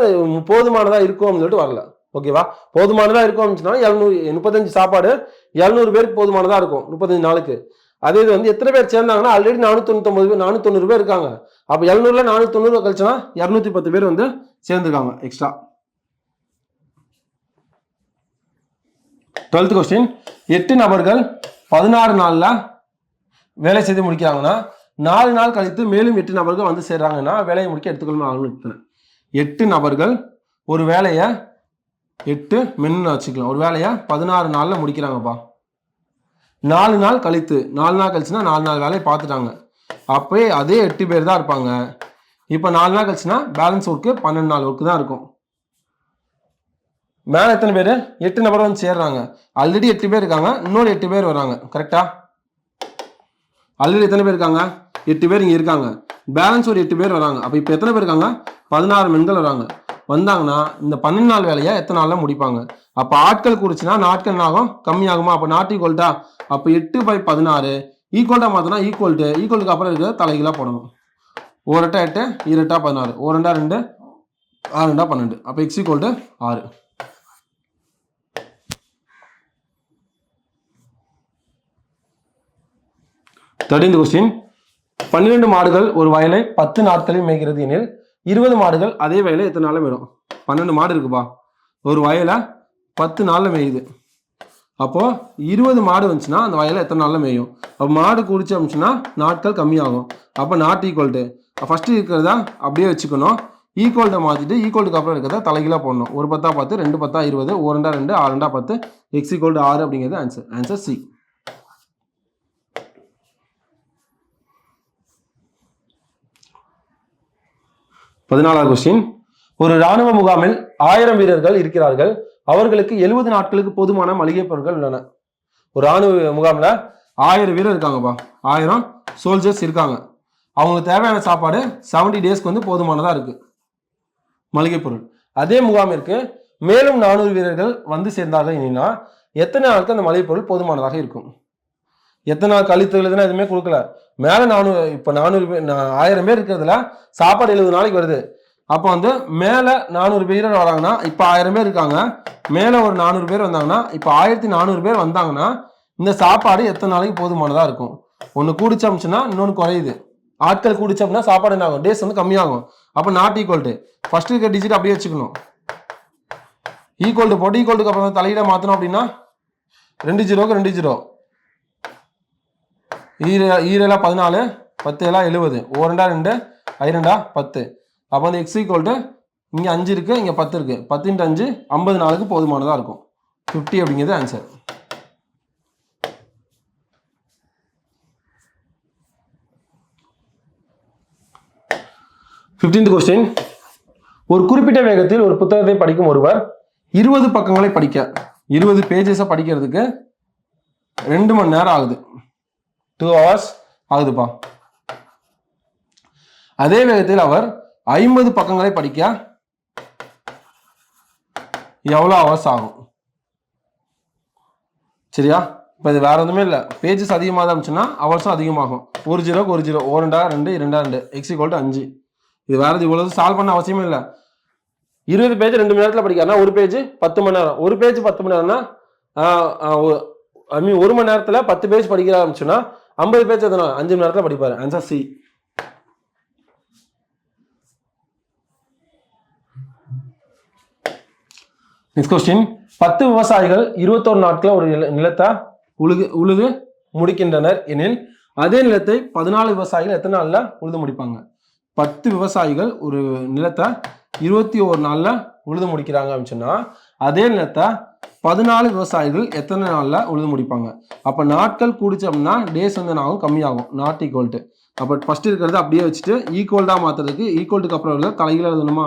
போதுமானதா இருக்கும் அப்படின்னு சொல்லிட்டு வரல. ஓகேவா? போதுமானதா இருக்கும் அப்படின்னா 35 சாப்பாடு 700 பேருக்கு போதுமானதா இருக்கும் 35 நாளுக்கு. அதே இது வந்து எத்தனை பேர் சேர்ந்தாங்கன்னா ஆல்ரெடி 490 பேர் இருக்காங்க. அப்போ 700ல 490 கழிச்சுனா 210 பேர் வந்து சேர்ந்துருக்காங்க எக்ஸ்ட்ரா. 12th question. 8 நபர்கள் 16 நாள்ல வேலை செய்து முடிக்கிறாங்கன்னா 4 நாள் கழித்து மேலும் 8 நபர்கள் வந்து சேர்றாங்கன்னா வேலையை முடிக்க எடுத்துக்கொள்ளணும் ஆகணும். 8 நபர்கள் ஒரு வேலையை 8 மென்னு வச்சுக்கலாம். ஒரு வேலையை 16 நாளில் முடிக்கிறாங்கப்பா. 4 நாள் கழிச்சுன்னா 4 நாள் வேலையை பார்த்துட்டாங்க. அப்போயே அதே 8 பேர் தான் இருப்பாங்க. இப்போ 4 நாள் கழிச்சுன்னா பேலன்ஸ் ஒர்க்கு 12 நாள் ஒர்க்கு தான் இருக்கும். மேலே எத்தனை பேர், 8 நபர் வந்து சேர்றாங்க. ஆல்ரெடி 8 பேர் இருக்காங்க, இன்னொரு 8 பேர் வராங்க. கரெக்டா? ஆல்ரெடி எத்தனை பேர் இருக்காங்க, 8 பேர் இங்கே இருக்காங்க. பேலன்ஸ் ஒரு 8 பேர் வராங்க. அப்போ இப்போ எத்தனை பேர் இருக்காங்க, 16 மென்கள் வராங்க. வந்தாங்கன்னா இந்த 12 நாள் வேலையை எத்தனை நாளில் முடிப்பாங்க? அப்போ ஆட்கள் கூடிச்சுன்னா நாட்கள் ஆகும், கம்மியாகுமா? அப்போ நாட் ஈக்குவல்ட்டா, அப்போ 8/16 ஈக்குவல்ட்டா மாற்றினா ஈக்குவலுக்கு அப்புறம் இருக்கிறத தலைகீழாக போடணும். 1 8 8, 2 16, 1 2 2, 6 2 12. அப்போ x = 6. 13th question. 12 மாடுகள் ஒரு வயலை 10 நாட்களில் மேய்கிறது எனில் 20 மாடுகள் அதே வயலை எத்தனை நாளில் மேயும்? 12 மாடு இருக்குப்பா, ஒரு வயலை 10 நாளில் மேயுது. அப்போ 20 மாடு வந்துச்சுன்னா அந்த வயலை எத்தனை நாளில் மேயும்? அப்போ மாடு குடிச்சு அப்படின்னா நாட்கள் கம்மியாகும். அப்போ நாட் ஈக்குவல்ட்டு ஃபர்ஸ்ட் இருக்கிறதா அப்படியே வச்சுக்கணும், ஈக்குவல்ட்டை மாற்றிட்டு ஈக்குவலுக்கு அப்புறம் இருக்கிறத தலைகீழாக போடணும். 1 10 10, 2 10 20, 1 2 2, 6 2 10, x = 6 அப்படிங்கிறது ஆன்சர் சி. 14வது கொஸ்டின். ஒரு இராணுவ முகாமில் 1000 வீரர்கள் இருக்கிறார்கள். அவர்களுக்கு 70 நாட்களுக்கு போதுமான மளிகை பொருட்கள் உள்ளன. ஒரு இராணுவ முகாமில் 1000 வீரர் இருக்காங்கப்பா, 1000 சோல்ஜர்ஸ் இருக்காங்க. அவங்களுக்கு தேவையான சாப்பாடு 70 டேஸ்க்கு வந்து போதுமானதா இருக்கு மளிகை பொருள். அதே முகாமிற்கு மேலும் 400 வீரர்கள் வந்து சேர்ந்தார்கள். என்னன்னா எத்தனை நாளுக்கு அந்த மளிகை பொருள் போதுமானதாக இருக்கும். எத்தனை நாள் கழித்து எழுதுனா எதுவுமே கொடுக்கல. மேலே 400 இப்போ 400 பேர் 1000 பேர் இருக்கிறதுல சாப்பாடு 70 நாளைக்கு வருது. அப்போ வந்து மேலே 400 பேர் வராங்கன்னா இப்போ 1000 பேர் இருக்காங்க, மேலே ஒரு 400 பேர் வந்தாங்கன்னா இப்போ 1400 பேர் வந்தாங்கன்னா இந்த சாப்பாடு எத்தனை நாளைக்கு போதுமானதாக இருக்கும். ஒன்று கூடிச்சோம்னா இன்னொன்று குறையுது. ஆட்கள் கூடிச்சோம்னா சாப்பாடு என்ன ஆகும், டேஸ் வந்து கம்மியாகும். அப்போ நாட் ஈக்குவல் டு ஃபர்ஸ்ட் இருக்க டிஜிட் அப்படியே வச்சுக்கணும். ஈக்குவல் டு போட்டு ஈக்குவல் டுக்கு அப்புறம் தலையிட மாற்றணும் அப்படின்னா 2 0க்கு 2 0 ஈரலா 14 10 70 ஓரெண்டா 2 ஐரெண்டா 10. அப்போ வந்து எக்ஸ் ஈக்குவல் டு இங்கே 5 இருக்கு, இங்கே 10 இருக்கு. 10 × 5 50 நாளுக்கு போதுமானதாக இருக்கும். 50 அப்படிங்கிறது ஆன்சர். கொஸ்டின். ஒரு குறிப்பிட்ட வேகத்தில் ஒரு புத்தகத்தை படிக்கும் ஒருவர் 20 பக்கங்களை படிக்க 20 பேஜஸை படிக்கிறதுக்கு 2 மணி நேரம் ஆகுது. 2 hours ஆகுதுப்பா. அதே வேகத்தில் அவர் 50 பக்கங்களை படிக்க எவ்வளோ ஹவர்ஸ் ஆகும்? சரியா? இப்போ இது வேற எதுவுமே இல்லை, பேஜஸ் அதிகமாக தான் இருந்துச்சுன்னா ஹவர்ஸும் அதிகமாகும். 1 0க்கு 1 0 ஓரெண்டா 2 2 2 எக்ஸ் ஈக்குவல் டு 5. இது வேற இவ்வளவு சால்வ் பண்ண அவசியமே இல்லை. 20 பேஜ் 2 மணி நேரத்தில் படிக்காருன்னா ஒரு பேஜ் 10 மணி நேரம். ஒரு பேஜ் 10 மணி நேரம்னா ஒரு மணி நேரத்தில் 10 பேஜ் படிக்க ஆரம்பிச்சுன்னா 50 பேஜ் எத்தனை 5 மணி நேரத்தில் படிப்பாரு. Answer C. Next question. 10 விவசாயிகள் 21 நாட்கள் ஒரு நிலத்தை உழுது முடிக்கின்றனர் எனில் அதே நிலத்தை 14 விவசாயிகள் எத்தனை நாள்ல உழுது முடிப்பாங்க? 10 விவசாயிகள் ஒரு நிலத்தை 21 நாள்ல உழுது முடிக்கிறாங்க அப்படின்னா அதே நிலத்தை 14 விவசாயிகள் எத்தனை நாள்ல உழுது முடிப்பாங்க? அப்ப நாட்கள் கூடிச்சோம்னா டேஸ் வந்து நாகும் கம்மியாகும். நாட் ஈக்குவல் டு அப்ப ஃபர்ஸ்ட் இருக்கிறது அப்படியே வச்சுட்டு ஈக்குவல்டா மாத்துறதுக்கு ஈக்குவல்டுக்கு அப்புறம் தலைகீழ எழுதணுமா?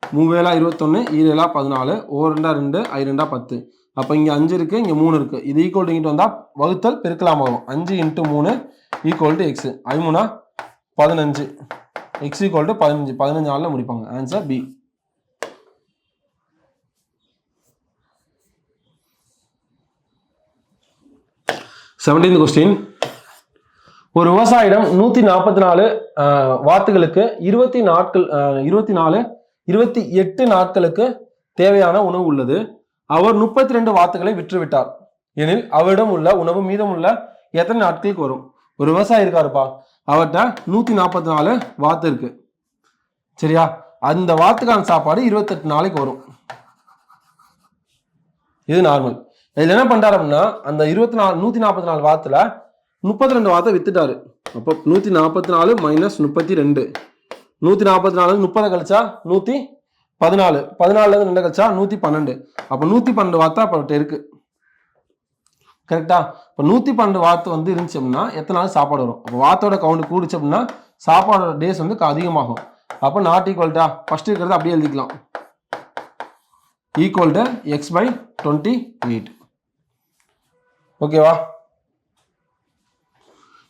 3 21 7 14 ஓரெண்டா 2 ஐரெண்டா 10. அப்போ இங்கே 5 இருக்கு, இங்கே 3 இருக்கு. இது ஈக்குவல் டு இங்கிட்டு வந்தால் வகுத்தல் பெருக்கலாம் ஆகும். 5 × 3 equal to x. 5 15 x equal to 15 நாளில் முடிப்பாங்க. Answer B. கொஸ்டின். ஒரு விவசாயிடம் 144 வாத்துகளுக்கு 28 நாட்களுக்கு தேவையான உணவு உள்ளது. அவர் 32 வாத்துகளை விற்றுவிட்டார் எனில் அவரிடம் உள்ள உணவு மீதம் உள்ள எத்தனை நாட்களுக்கு வரும்? ஒரு விவசாயி இருக்காருப்பா, அவர்கிட்ட 144 வாத்து இருக்கு. சரியா? அந்த வாத்துக்கான சாப்பாடு 28 நாளைக்கு வரும். இது நார்மல். இதுல என்ன பண்றாரு அப்படின்னா அந்த 144 வாத்துல 32 வாத்தை வித்துட்டாரு. அப்போ 144 - 32 144 30 கழிச்சா 114 14ல இருந்து 2 கழிச்சா 112. அப்போ 112 வாத்தா அப்ப இருக்கு. கரெக்டா? இப்போ 112 வாத்து வந்து இருந்துச்சு அப்படின்னா எத்தனை நாள் சாப்பாடு வரும்? அப்போ வாத்தோட கவுண்ட் கூடிச்சு அப்படின்னா சாப்பாடோட டேஸ் வந்து அதிகமாகும். அப்போ நாட் ஈக்குவல்டா ஃபர்ஸ்ட் இருக்கிறது அப்படியே எழுதிக்கலாம். Equal to x/28. ஓகேவா?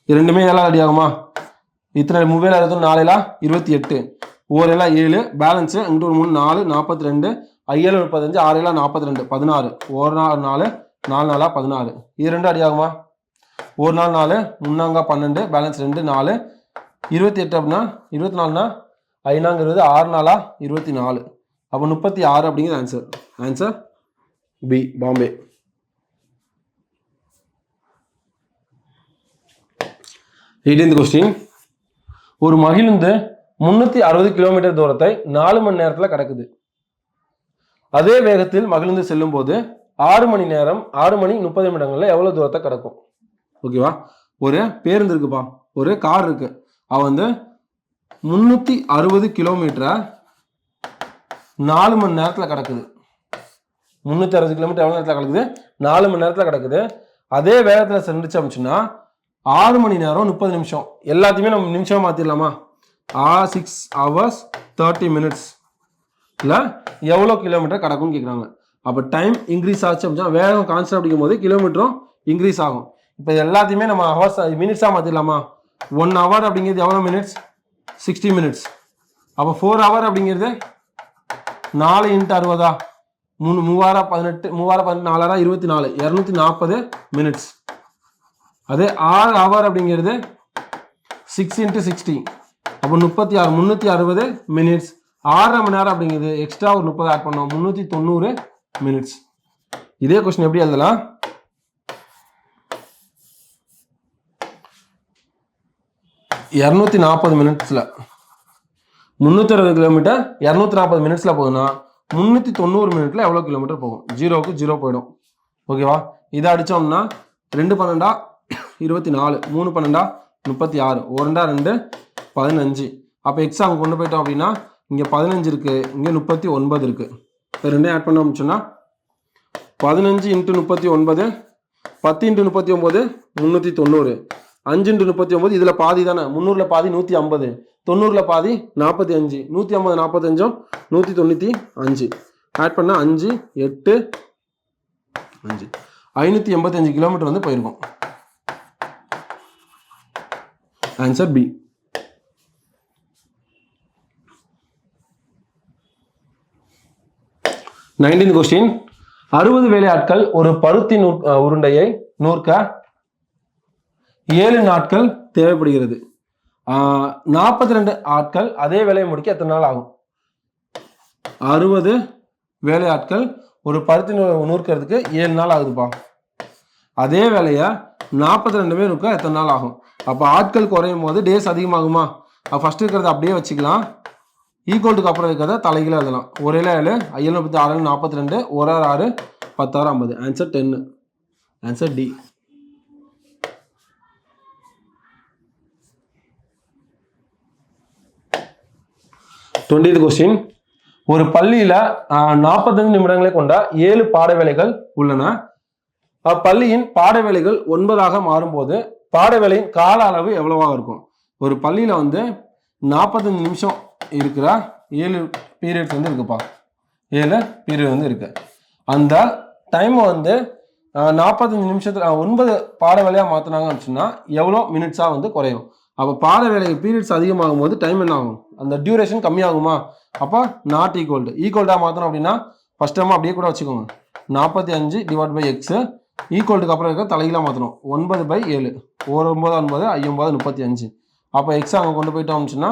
இது ரெண்டுமே எல்லாம் ரெடி ஆகுமா? இத்தனை 3 4 28 1 7 பேலன்ஸ் இங்கிட்டு ஒரு 3 4 42 5 35 6 42 16 1 4 4 16. இது ரெண்டு அடி ஆகுமா? 1 4 4 3 12 பேலன்ஸ் 2 4 28 அப்படின்னா 24னா 5 6 4 24. அப்போ 36 அப்படிங்கிறது answer. Answer B, Bombay. 18th question. ஒரு மகிழுந்து 360 கிலோமீட்டர் தூரத்தை 4 மணி நேரத்தில் கடக்குது. அதே வேகத்தில் மகிழ்ந்து செல்லும் போது 6 மணி 30 நிமிடங்கள்ல எவ்வளவு தூரத்தை கடக்கும்? ஓகேவா? ஒரு பேருந்து இருக்குப்பா, ஒரு கார் இருக்கு. அவ வந்து 360 கிலோமீட்டரை 4 மணி நேரத்தில் கடக்குது. 360 கிலோமீட்டர் எவ்வளவு நேரத்தில் கடக்குது? 4 மணி நேரத்தில் கடக்குது. அதே வேகத்தில் சென்றுச்சு அப்படின்னா 6 மணி நேரம் 30 நிமிஷம். எல்லாத்தையுமே நம்ம நிமிஷம் மாத்திரலாமா? 6 hours 30 minutes எவ்வளோ கிலோமீட்டர் கடக்கும்னு கேட்குறாங்க. அப்போ டைம் இன்க்ரீஸ் ஆச்சு அப்படின்னா வேகம் கான்ஸ்டன்ட் அப்படிங்கும் போது கிலோமீட்டரும் இன்க்ரீஸ் ஆகும். இப்போ எல்லாத்தையுமே நம்ம ஹவர்ஸ் மினிட்ஸாக மாற்றிடலாமா? 1 hour அப்படிங்கிறது எவ்வளோ மினிட்ஸ்? 60 minutes. அப்போ 4 hour அப்படிங்கிறது 4 × 60 3018 4 24 240 மினிட்ஸ். அதே 6 ஹவர் அப்படிங்கிறது 6 × 60 அப்போ 36 360 மினிட்ஸ். 6.5 மணி நேரம் அப்படிங்கிறது எக்ஸ்ட்ரா ஒரு 30 ஆட் பண்ணோம் 390 மினிட்ஸ். இதே கொஸ்டின் எப்படி எழுதலாம்? மினிட்ஸ்ல 360 கிலோமீட்டர் 240 மினிட்ஸ்ல போகுதுன்னா 390 மினிட்ல எவ்வளவு கிலோமீட்டர் போகும்? 0க்கு 0 போயிடும். ஓகேவா? இதை அடிச்சோம்னா 2 12 24 3 12 36 1 2 15. அப்போ எக்ஸ் அங்கே கொண்டு போயிட்டோம் அப்படின்னா இங்கே 15 இருக்கு, இங்கே 39 இருக்கு. இப்போ ரெண்டையும் ஆட் பண்ண ஆரம்பிச்சோம்னா 15 × 39 10 × 39 390 5 × 39 இதுல பாதி தானே, 300ல பாதி 150, 90ல பாதி 45, 150 45 195 ஆட் பண்ணா 5 8 5 585 கிலோமீட்டர் வந்து போயிருக்கும். Answer B. 19th question. 60 வேலையாட்கள் ஒரு பருத்தி உருண்டையை நூற்க 7 நாட்கள் தேவைப்படுகிறது. 42 ஆட்கள் அதே வேலையை முடிக்க எத்தனை நாள் ஆகும்? 60 வேலையாட்கள் ஒரு பருத்தி நூற்கிறதுக்கு 7 நாள் ஆகுதுப்பா. அதே வேலையை 42 பேர் நூற்க எத்தனை நாள் ஆகும்? அப்போ ஆட்கள் குறையும் போது டேஸ் அதிகமாகுமா? ஃபர்ஸ்ட் இருக்கிறத அப்படியே வச்சுக்கலாம். ஈக்குவல்ட்டுக்கு அப்புறம் இருக்கிறத தலைகீழ எழுதலாம். ஒரே 7 7 6 42 1 6 10 50. Answer 10. Answer D. 20th question. ஒரு பள்ளியில 45 நிமிடங்களை கொண்ட 7 பாட வேலைகள் உள்ளன. அப்பள்ளியின் பாட வேலைகள் 9ஆக மாறும்போது பாட வேலையின் கால அளவு எவ்வளவாக இருக்கும்? ஒரு பள்ளியில வந்து 45 நிமிஷம் இருக்கிற 7 பீரியட்ஸ் வந்து இருக்குப்பா. 7 பீரியட் வந்து இருக்கு. அந்த டைம் வந்து 45 நிமிஷத்துல 9 பாட வேலையா மாத்தினாங்க அப்படின்னா எவ்வளோ மினிட்ஸா வந்து குறையும்? அப்போ பாட வேலை பீரியட்ஸ் அதிகமாகும் போது டைம் என்ன ஆகும்? அந்த டியூரேஷன் கம்மியாகுமா? அப்போ நாட் ஈக்குவல்டா மாற்றணும் அப்படின்னா ஃபர்ஸ்ட் டைம் அப்படியே கூட வச்சுக்கோங்க. 45 / x ஈக்குவல்ட்டுக்கு அப்புறம் இருக்க தலைகீழா மாற்றணும். 9/7 1 9 9 5 35. அப்போ எக்ஸ் அங்கே கொண்டு போயிட்டோம் அப்படின்னா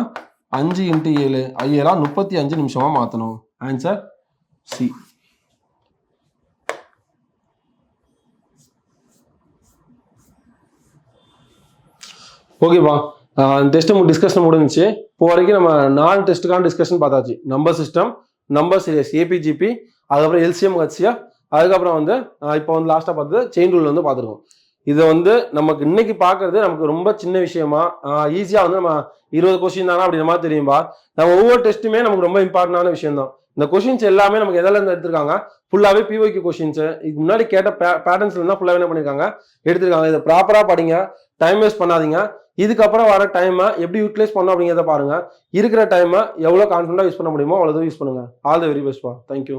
5 × 7 7 35 நிமிஷமா மாற்றணும். Answer C. ஓகேப்பா, டெஸ்ட் டிஸ்கஷன் முடிஞ்சிச்சு. இப்போ வரைக்கும் நம்ம 4 டெஸ்ட்டுக்கான டிஸ்கஷன் பார்த்தாச்சு. Number system, number serious, ABGP, அதுக்கப்புறம் எல்சிஎம் ஹெச்சிஎஃப், அதுக்கப்புறம் வந்து இப்போ வந்து லாஸ்ட்டாக பார்த்தது செயின் ரூல் வந்து பார்த்துருக்கோம். இதை வந்து நமக்கு இன்னைக்கு பார்க்கறது நமக்கு ரொம்ப சின்ன விஷயமா ஈஸியாக வந்து நம்ம 20 கொஸ்டின் தானே அப்படின்ற மாதிரி தெரியும்பா. நம்ம ஒவ்வொரு டெஸ்ட்டுமே நமக்கு ரொம்ப இம்பார்ட்டன்டான விஷயம் தான். இந்த கொஸ்டின்ஸ் எல்லாமே நமக்கு எதில் இருந்து எடுத்திருக்காங்க? ஃபுல்லாகவே பிஒய்க்கு கொஸ்டின்ஸ். இதுக்கு முன்னாடி கேட்ட பேட்டர்ன்ஸ்ல இருந்தால் ஃபுல்லாகவே என்ன பண்ணியிருக்காங்க எடுத்திருக்காங்க. இதை ப்ராப்பராக படிங்க, டைம் வேஸ்ட் பண்ணாதீங்க. இதுக்கப்புறம் வர டைமை எப்படி யூட்டிலைஸ் பண்ணணும் அப்படிங்கிறத பாருங்க. இருக்கிற டைமை எவ்வளோ கான்ஃபிடண்டாக யூஸ் பண்ண முடியுமோ அவ்வளோ யூஸ் பண்ணுங்க. ஆல் தி வெரி பெஸ்ட் பா. தேங்க்யூ.